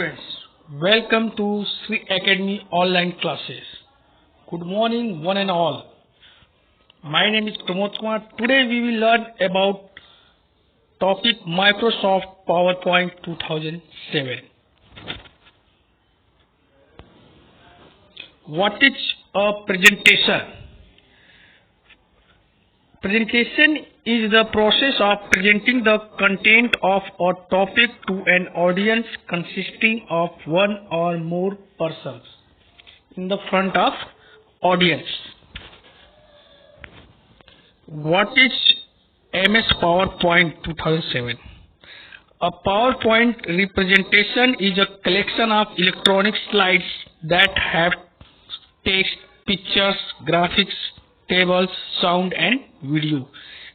Friends, welcome to Sri Academy online classes. Good morning, one and all. My name is Pramod Kumar. Today we will learn about topic Microsoft PowerPoint 2007. What is a presentation? Presentation is the process of presenting the content of a topic to an audience consisting of one or more persons in the front of audience. What is MS PowerPoint 2007? A PowerPoint representation is a collection of electronic slides that have text, pictures, graphics, tables, sound and video.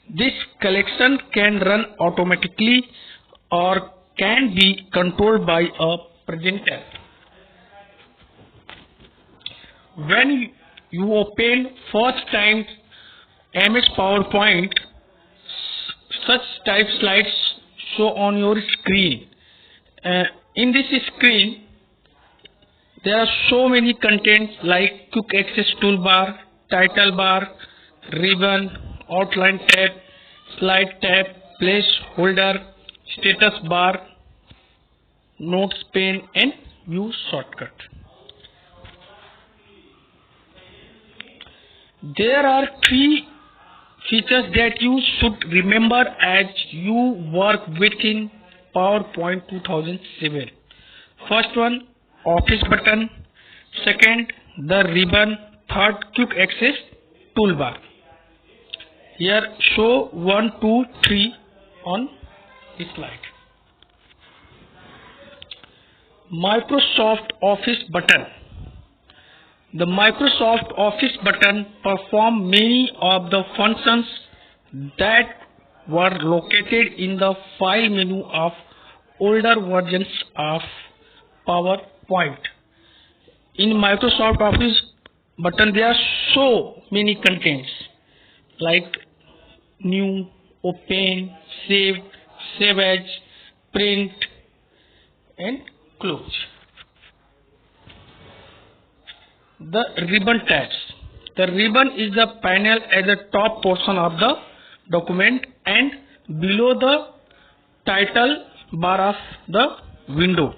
This collection can run automatically or can be controlled by a presenter. When you open first time MS PowerPoint, such type slides show on your screen. In this screen, there are so many contents like quick access toolbar, title bar, ribbon, outline tab, slide tab, placeholder, status bar, notes pane and view shortcut. There are three features that you should remember as you work within PowerPoint 2007. First one, Office button. Second, the ribbon. Third, quick access toolbar. Here show 1, 2, 3 on this slide. Microsoft Office button. The Microsoft Office button performs many of the functions that were located in the file menu of older versions of PowerPoint. In Microsoft Office button there are so many contents like new, open, save, save as, print and close. The ribbon tabs. The ribbon is the panel at the top portion of the document and below the title bar of the window.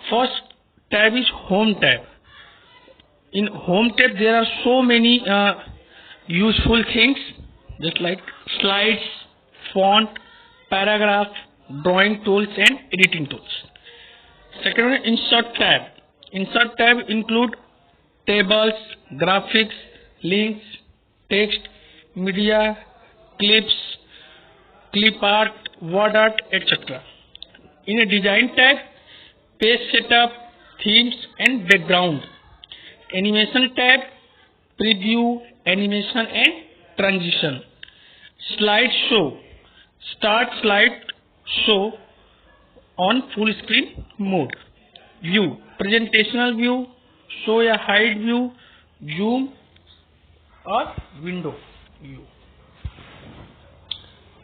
First tab is Home tab. In Home tab there are so many useful things just like slides, font, paragraph, drawing tools and editing tools. Second one, Insert tab. Insert tab include tables, graphics, links, text, media, clips, clip art, word art, etc. In a Design tab, page setup, themes and background. Animation tab, preview, animation and transition. Slide show, start slide show on full screen mode. View, presentational view, show a hide view, zoom or window view.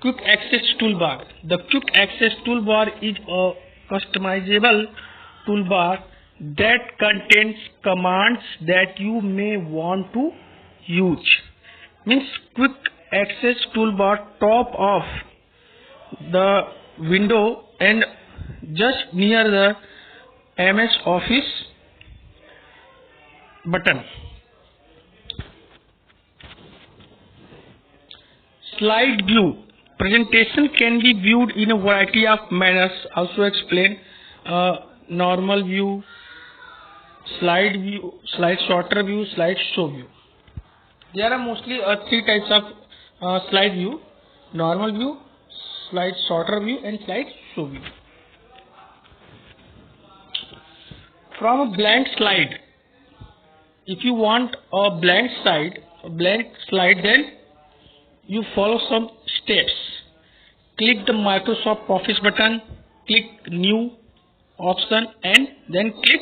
Quick access toolbar. The quick access toolbar is a customizable toolbar that contains commands that you may want to use. Means quick access toolbar top of the window and just near the MS Office button. Slide view. Presentation can be viewed in a variety of manners. Also explain normal view, slide sorter view, slide show view. There are mostly three types of slide view: normal view, slide sorter view, and slide show view. From a blank slide, if you want a blank slide, then you follow some steps. Click the Microsoft Office button, click New option, and then click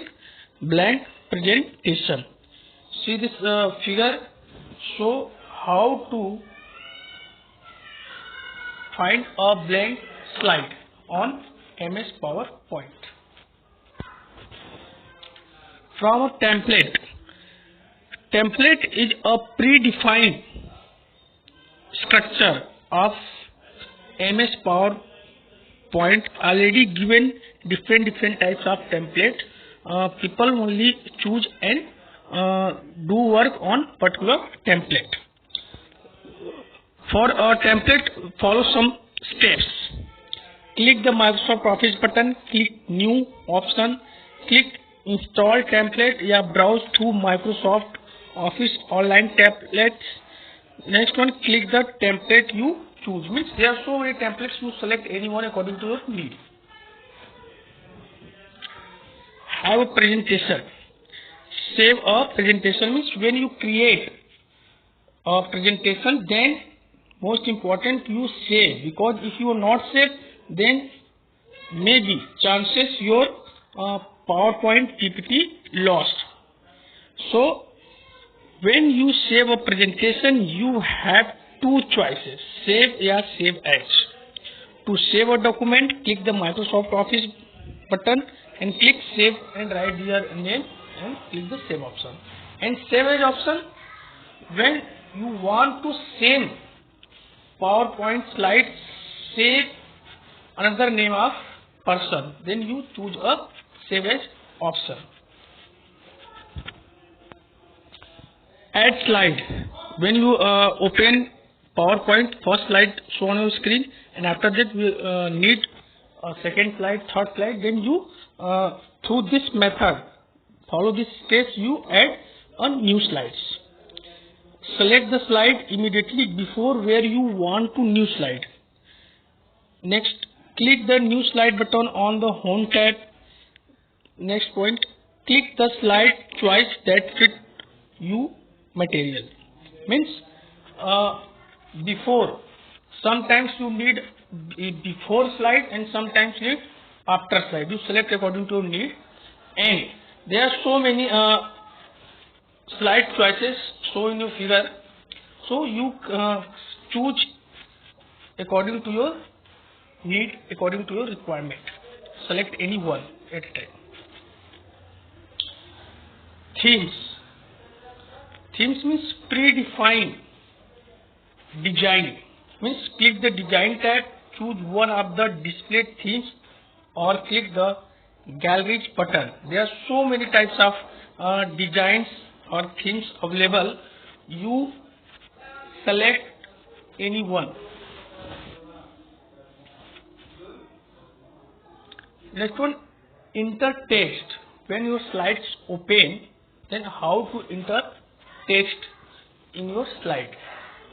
Blank Presentation. See this figure show how to find a blank slide on MS PowerPoint. from a template. Template is a predefined structure of MS PowerPoint already given different types of template. People only choose and do work on particular template. For a template, follow some steps. Click the Microsoft Office button, click New option, click Install Template या browse through Microsoft Office online templates. Next one, click the template you choose. Means there are so many templates, you select any one according to your need. Have a presentation. Save a presentation means when you create a presentation, then most important you save, because if you not save, then maybe chances your PowerPoint PPT lost. So when you save a presentation, you have two choices: save or save as. To save a document, click the Microsoft Office button and click save and write your name and click the save option. And save as option, when you want to save PowerPoint slide, save another name of person, then you choose a save as option. Add slide. When you open PowerPoint, first slide show on your screen, and after that we need a second slide, third slide. Then you through this method, follow this steps, you add a new slides. Select the slide immediately before where you want to new slide. Next, click the new slide button on the home tab. Next point, click the slide choice that fit you material. Means before, sometimes you need before slide and sometimes need after slide. You select according to your need, and there are so many slide choices shown in your figure. So you choose according to your need, according to your requirement. Select any one at a time. Themes. Themes means predefined design. Means click the design tab, choose one of the displayed themes, or click the galleries button. There are so many types of designs or themes available. You select any one. Next one, enter text. When your slides open, then how to enter text in your slide.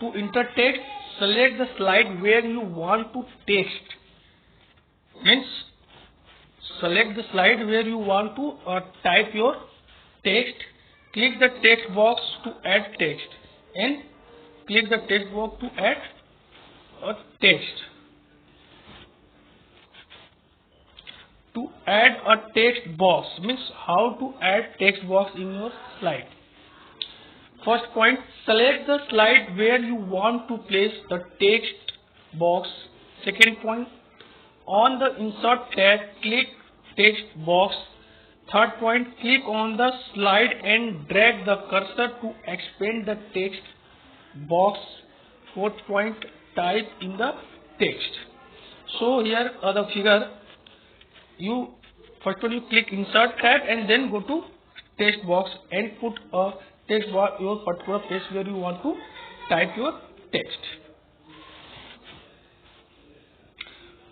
To enter text, select the slide where you want to text. Means select the slide where you want to type your text. Click the text box to add text and click the text box to add a text. To add a text box means how to add text box in your slide. First point, select the slide where you want to place the text box. Second point, on the insert tab, click text box. Third point, click on the slide and drag the cursor to expand the text box. Fourth point, type in the text. So here are the figure. You first one, you click insert tab and then go to text box and put a text box your particular place where you want to type your text.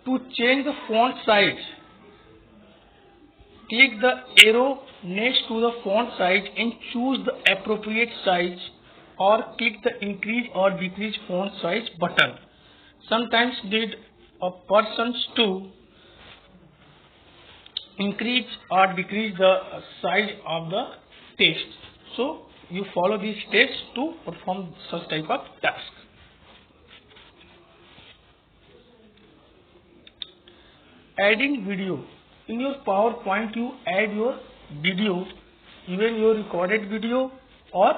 To change the font size, click the arrow next to the font size and choose the appropriate size, or click the increase or decrease font size button. Sometimes need a persons to increase or decrease the size of the text. So you follow these steps to perform such type of task. Adding video. In your PowerPoint, you add your video, even your recorded video or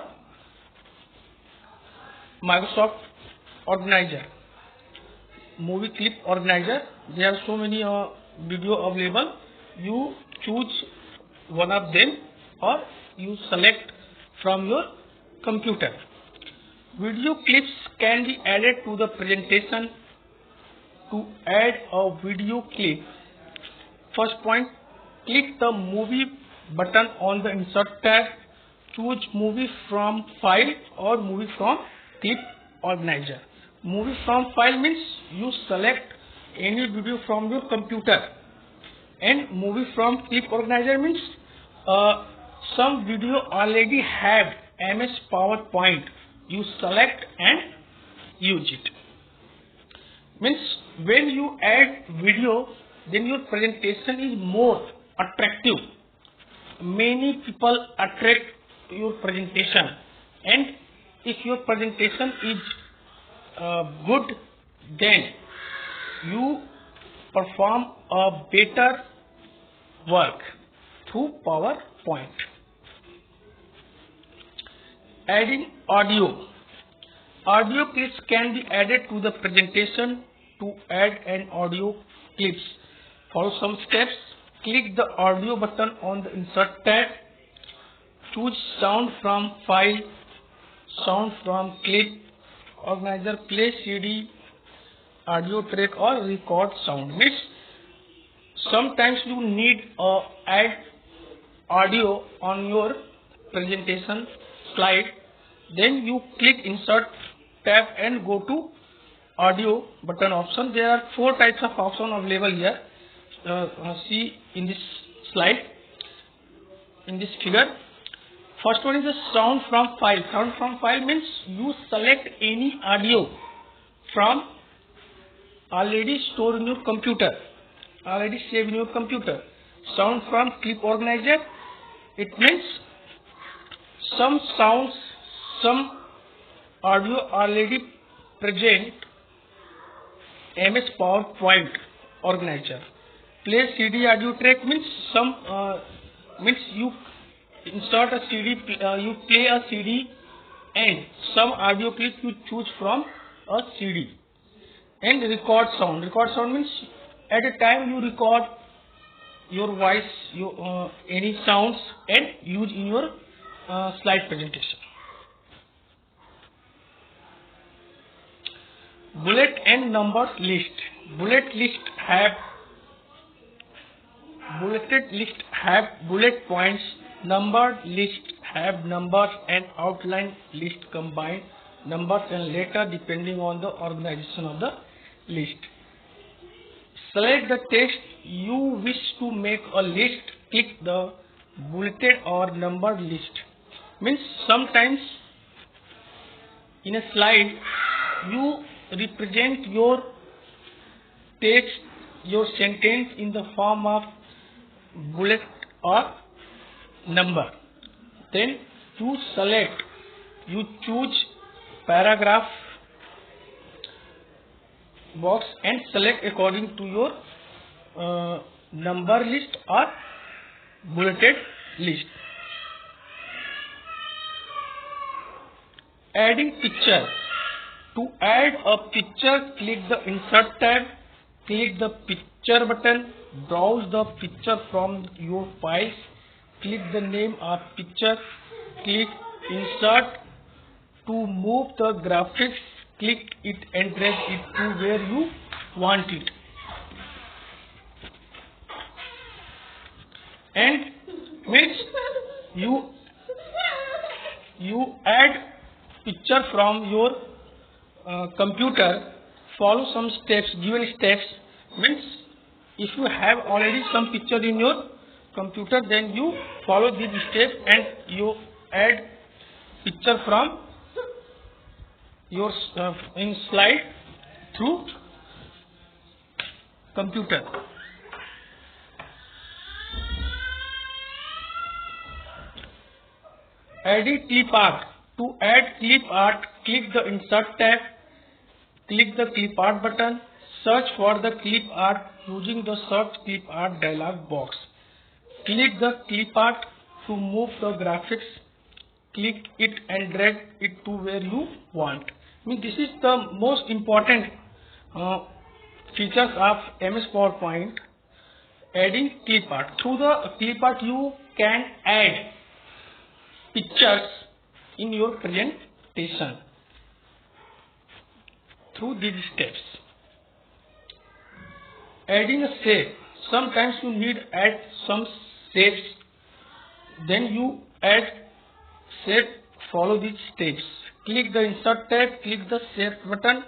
Microsoft Organizer, movie clip organizer. There are so many video available. You choose one of them or you select from your computer. Video clips can be added to the presentation. To add a video clip, first point, click the movie button on the insert tab. Choose movie from file or movie from clip organizer. Movie from file means you select any video from your computer, and movie from clip organizer means some video already have MS PowerPoint. You select and use it. Means when you add video, then your presentation is more attractive. Many people attract your presentation, and if your presentation is good, then you perform a better work through PowerPoint. Adding audio. Audio clips can be added to the presentation. To add an audio clips, follow some steps. Click the audio button on the insert tab. Choose sound from file, sound from clip organizer, play CD, audio track or record sound. Means sometimes you need add audio on your presentation slide. Then you click insert tab and go to audio button option. There are 4 types of option available here. See in this slide, in this figure. First one is the sound from file. Sound from file means you select any audio from already stored in your computer, already saved in your computer. Sound from clip organizer, it means some sounds, some audio already present MS PowerPoint organizer. Play CD audio track means means you insert a CD, you play a CD and some audio clip you choose from a CD. And record sound. Record sound means at a time you record your voice, any sounds and use in your slide presentation. Bullet and number list. Bulleted list have bullet points. Numbered list have numbers, and outline list combine numbers and letter depending on the organization of the list. Select the text you wish to make a list. Click the bulleted or numbered list. Means sometimes in a slide you represent your text, your sentence in the form of bullet or number. Then you select, you choose paragraph box and select according to your number list or bulleted list. Adding picture. To add a picture, click the insert tab, click the picture button, browse the picture from your files, click the name of picture, click insert. To move the graphics, click it and drag it to where you want it. And means you add picture from your computer, follow some steps, given steps. Means if you have already some picture in your computer, then you follow these steps and you add picture from your in slide through computer. Adding clip art. To add clip art, click the insert tab, click the clip art button, search for the clip art using the search clip art dialog box. Click the clip art. To move the graphics, click it and drag it to where you want. I mean, this is the most important features of MS PowerPoint. Adding clip art. Through the clip art you can add pictures in your presentation through these steps. Adding a shape. Sometimes you need add some shapes. Then you add shape. Follow these steps. Click the insert tab. Click the shape button.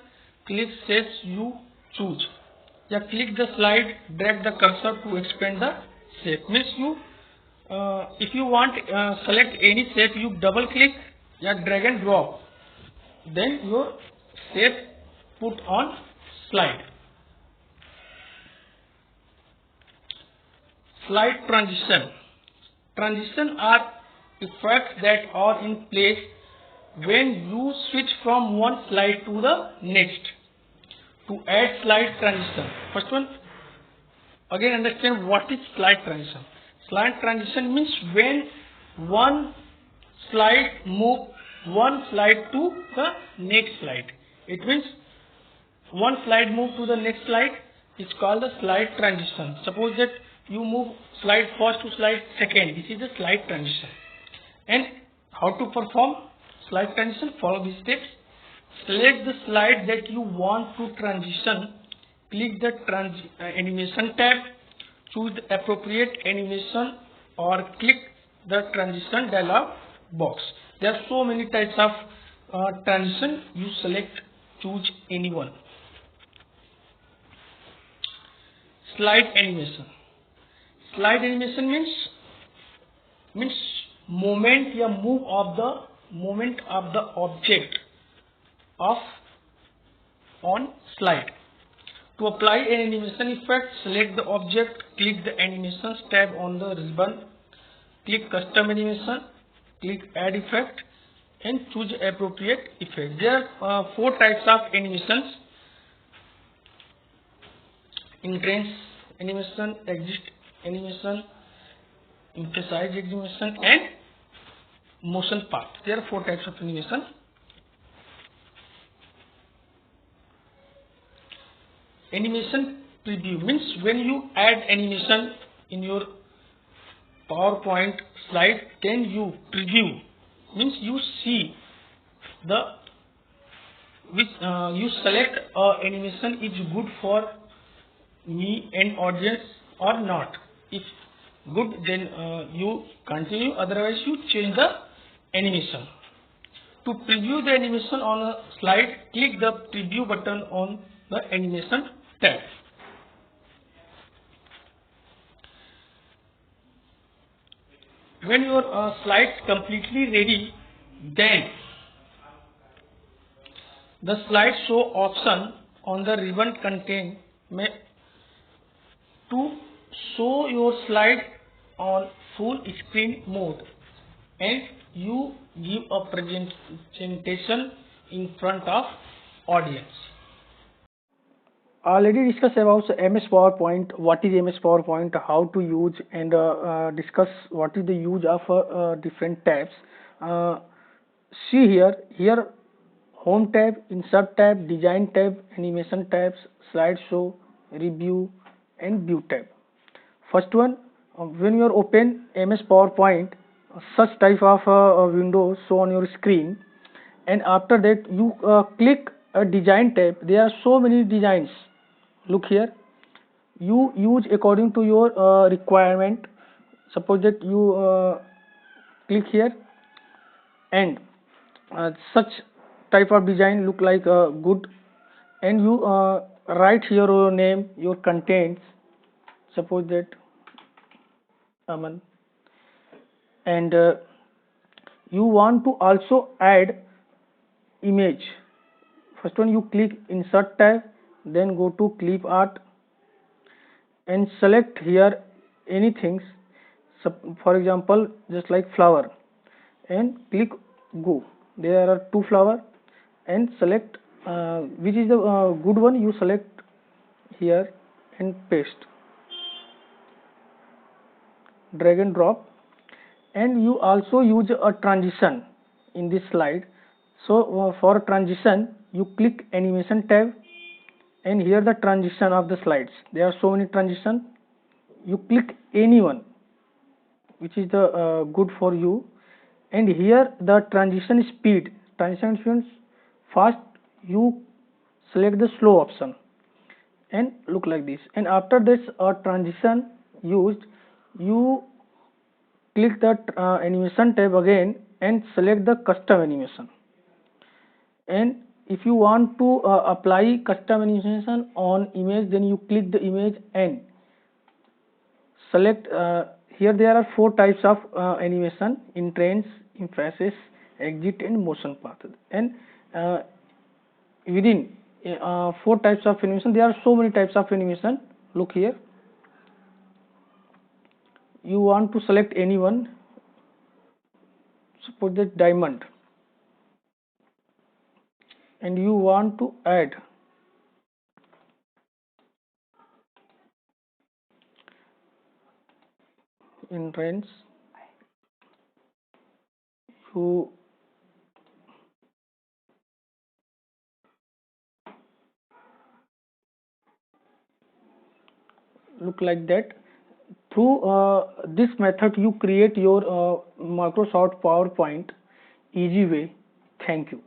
Click shapes you choose. Yeah, click the slide. Drag the cursor to expand the shape. Means you, if you want select any shape, you double click. Yeah, drag and drop. Then your shape put on slide. Slide transition. Transition are effects that are in place when you switch from one slide to the next. To add slide transition. First one, again understand what is slide transition. Slide transition means when one slide move one slide to the next slide. It means one slide move to the next slide is called the slide transition. Suppose that you move slide first to slide second. This is the slide transition. And how to perform slide transition? Follow these steps. Select the slide that you want to transition. Click the animation tab. Choose the appropriate animation or click the transition dialog box. There are so many types of transition. You select, choose any one. Slide animation. Slide animation means movement या move of the object on slide. To apply an animation effect, select the object, click the animations tab on the ribbon, click custom animation, click add effect and choose appropriate effect. There are 4 types of animations: intense animation, exit animation, emphasize animation and motion part. There are 4 types of animation. Animation preview means when you add animation in your PowerPoint slide, then you preview, means you see the which you select animation is good for me and audience or not. If good, then you continue, otherwise you change the animation. To preview the animation on a slide, click the preview button on the animation tab. When your slide completely ready, then the slide show option on the ribbon contain to show your slide on full screen mode and you give a presentation in front of audience. Already discussed about MS PowerPoint, what is MS PowerPoint, how to use, and discuss what is the use of different tabs. See here home tab, insert tab, design tab, animation tabs, slideshow, review and view tab. First one, when you are open MS PowerPoint, such type of window show on your screen, and after that you click a design tab. There are so many designs. Look here, you use according to your requirement. Suppose that you click here and such type of design look like good, and you write here your name, your contents. Suppose that Aman, and you want to also add image. First one, you click insert tab, then go to clip art and select here anything, for example just like flower, and click go. There are 2 flower and select which is the good one. You select here and paste, drag and drop. And you also use a transition in this slide. So for transition, you click animation tab, and here the transition of the slides. There are so many transition. You click any one which is the good for you, and here the transition speed, fast, you select the slow option and look like this. And after this transition used, you click the animation tab again and select the custom animation. And if you want to apply custom animation on image, then you click the image and select here there are 4 types of animation: in trains, in phases, exit and motion path. And within 4 types of animation, there are so many types of animation. Look here, you want to select any one. Suppose that diamond, and you want to add in trains. You look like that. Through this method, you create your Microsoft PowerPoint easy way. Thank you.